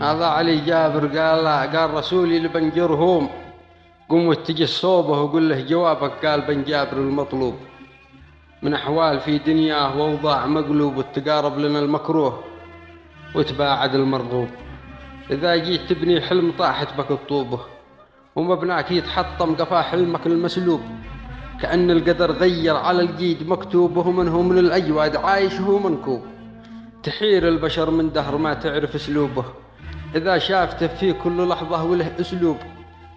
هذا علي جابر قال رسولي لبن جرهوم قم واتجه صوبه وقل له جوابك. قال بن جابر المطلوب من أحوال في دنياه وأوضاع مقلوب، وتقارب لنا المكروه وتباعد المرغوب. إذا جيت تبني حلم طاحت بك الطوبة، ومبناك يتحطم قفا حلمك المسلوب. كأن القدر غير على الجيد مكتوبه، منه من الأجواد عايش هو منكوب. تحير البشر من دهر ما تعرف اسلوبه، إذا شافته في كل لحظة وله اسلوب.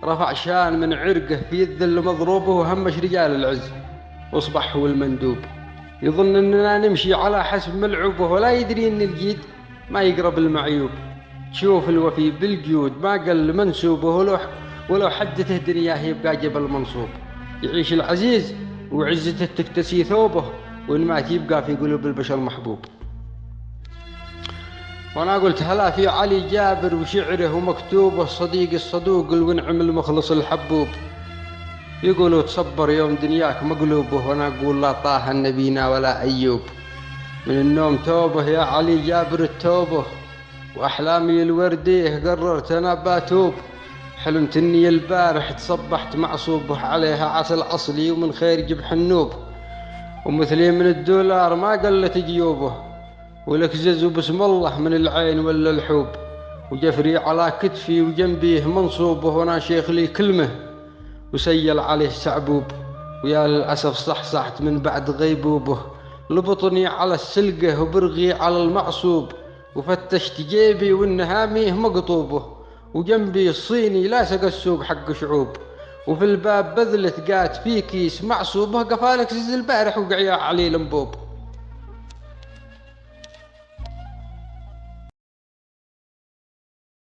رفع شان من عرقه في الذل مضروبه، وهمش رجال العز واصبح هو المندوب. يظن اننا نمشي على حسب ملعوبه، ولا يدري ان الجيد ما يقرب المعيوب. تشوف الوفي بالجود ما قل منسوبه، ولو حدته دنياه يبقى جبل منصوب. يعيش العزيز وعزته تكتسي ثوبه، وإن مات يبقى في قلوب البشر محبوب. وانا قلت هلا في علي جابر وشعره ومكتوبه، صديق الصدوق الونعم المخلص الحبوب. يقولوا تصبر يوم دنياك مقلوبه، وانا اقول لا طه نبينا ولا ايوب. من النوم توبه يا علي جابر التوبه، واحلامي الورديه قررت انا باتوب. حلمت اني البارح تصبحت معصوبه، عليها عسل اصلي ومن خير جب حنوب. ومثلي من الدولار ما قلت جيوبه، ولك زز بسم الله من العين ولا الحوب. وجفري على كتفي وجنبيه منصوبه، وانا شيخ لي كلمه وسيل عليه سعبوب. ويا للأسف صحصحت من بعد غيبوبه، لبطني على السلقه وبرغي على المعصوب. وفتشت جيبي والنهاميه مقطوبه، وجنبي الصيني لاصق السوق حق شعوب. وفي الباب بذلة قات في كيس معصوبه، قفالك زز البارح وقعيا علي لمبوب.